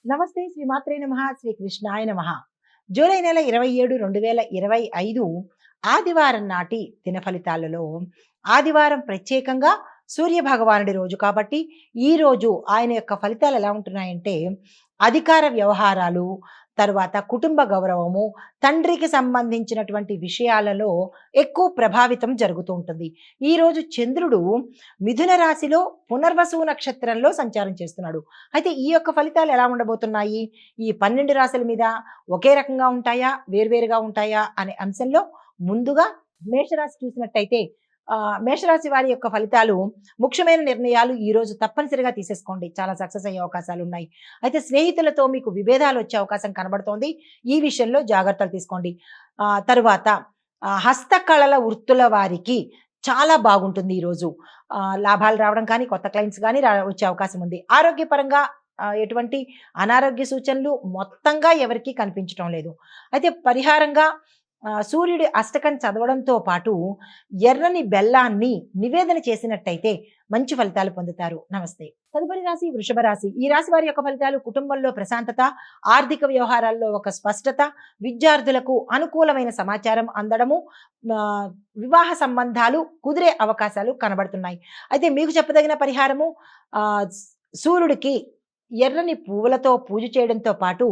నమస్తే శ్రీమాత్రే నమః శ్రీ కృష్ణాయ నమః. జూలై నెల 27, 2025 ఆదివారం నాటి దిన ఫలితాలలో ఆదివారం ప్రత్యేకంగా సూర్య భగవానుడి రోజు కాబట్టి ఈ రోజు ఆయన యొక్క ఫలితాలు ఎలా ఉంటున్నాయంటే అధికార వ్యవహారాలు, తరువాత కుటుంబ గౌరవము, తండ్రికి సంబంధించినటువంటి విషయాలలో ఎక్కువ ప్రభావితం జరుగుతూ ఉంటుంది. ఈరోజు చంద్రుడు మిథున రాశిలో పునర్వసు నక్షత్రంలో సంచారం చేస్తున్నాడు. అయితే ఈ యొక్క ఫలితాలు ఎలా ఉండబోతున్నాయి? ఈ 12 రాశుల మీద ఒకే రకంగా ఉంటాయా? వేర్వేరుగా ఉంటాయా? అనే అంశంలో ముందుగా మేషరాశి చూసినట్టయితే మేషరాశి వారి యొక్క ఫలితాలు ముఖ్యమైన నిర్ణయాలు ఈ రోజు తప్పనిసరిగా తీసేసుకోండి. చాలా సక్సెస్ అయ్యే అవకాశాలు ఉన్నాయి. అయితే స్నేహితులతో మీకు విభేదాలు వచ్చే అవకాశం కనబడుతోంది. ఈ విషయంలో జాగ్రత్తలు తీసుకోండి. తరువాత హస్తకళల వృత్తుల వారికి చాలా బాగుంటుంది ఈరోజు. లాభాలు రావడం కానీ, కొత్త క్లయింట్స్ కానీ వచ్చే అవకాశం ఉంది. ఆరోగ్యపరంగా ఎటువంటి అనారోగ్య సూచనలు మొత్తంగా ఎవరికీ కనిపించడం లేదు. అయితే పరిహారంగా సూర్యుడి అష్టకం చదవడంతో పాటు ఎర్రని బెల్లాన్ని నివేదన చేసినట్టయితే మంచి ఫలితాలు పొందుతారు. నమస్తే. తదుపరి రాశి వృషభ రాశి. ఈ రాశి వారి యొక్క ఫలితాలు కుటుంబంలో ప్రశాంతత, ఆర్థిక వ్యవహారాల్లో ఒక స్పష్టత, విద్యార్థులకు అనుకూలమైన సమాచారం అందడము, వివాహ సంబంధాలు కుదిరే అవకాశాలు కనబడుతున్నాయి. అయితే మీకు చెప్పదగిన పరిహారము సూర్యుడికి ఎర్రని పువ్వులతో పూజ చేయడంతో పాటు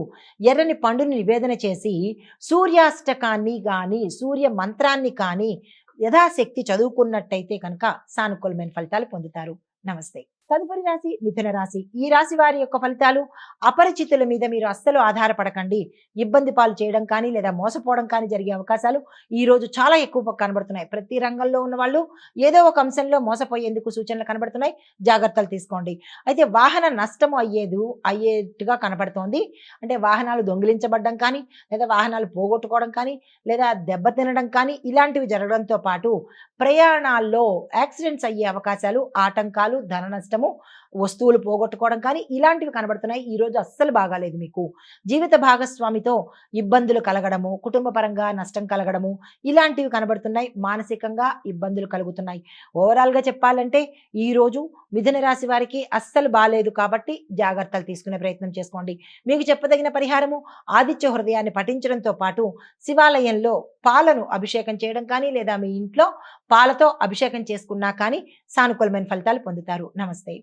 ఎర్రని పండుని నివేదన చేసి సూర్యాష్టకాన్ని కానీ సూర్య మంత్రాన్ని కానీ యథాశక్తి చదువుకున్నట్టయితే కనుక సానుకూలమైన ఫలితాలు పొందుతారు. నమస్తే. తదుపరి రాశి మిథున రాశి. ఈ రాశి వారి యొక్క ఫలితాలు అపరిచితుల మీద మీరు అస్సలు ఆధారపడకండి. ఇబ్బంది పాలు చేయడం కానీ లేదా మోసపోవడం కానీ జరిగే అవకాశాలు ఈ రోజు చాలా ఎక్కువ కనబడుతున్నాయి. ప్రతి రంగంలో ఉన్న వాళ్ళు ఏదో ఒక అంశంలో మోసపోయేందుకు సూచనలు కనబడుతున్నాయి. జాగ్రత్తలు తీసుకోండి. అయితే వాహన నష్టము అయ్యేట్టుగా కనబడుతోంది. అంటే వాహనాలు దొంగిలించబడడం కానీ లేదా వాహనాలు పోగొట్టుకోవడం కానీ లేదా దెబ్బతినడం కానీ ఇలాంటివి జరగడంతో పాటు ప్రయాణాల్లో యాక్సిడెంట్స్ అయ్యే అవకాశాలు, ఆటంకాలు, ధన నష్టము, వస్తువులు పోగొట్టుకోవడం కానీ ఇలాంటివి కనబడుతున్నాయి. ఈ రోజు అస్సలు బాగాలేదు మీకు. జీవిత భాగస్వామితో ఇబ్బందులు కలగడము, కుటుంబ పరంగా నష్టం కలగడము ఇలాంటివి కనబడుతున్నాయి. మానసికంగా ఇబ్బందులు కలుగుతున్నాయి. ఓవరాల్గా చెప్పాలంటే ఈ రోజు మిథున రాశి వారికి అస్సలు బాలేదు కాబట్టి జాగ్రత్తలు తీసుకునే ప్రయత్నం చేసుకోండి. మీకు చెప్పదగిన పరిహారము ఆదిత్య హృదయాన్ని పఠించడంతో పాటు శివాలయంలో పాలను అభిషేకం చేయడం కానీ లేదా మీ ఇంట్లో పాలతో అభిషేకం చేసుకున్నా కానీ సానుకూలమైన ఫలితాలు పొందుతారు. నమస్తే.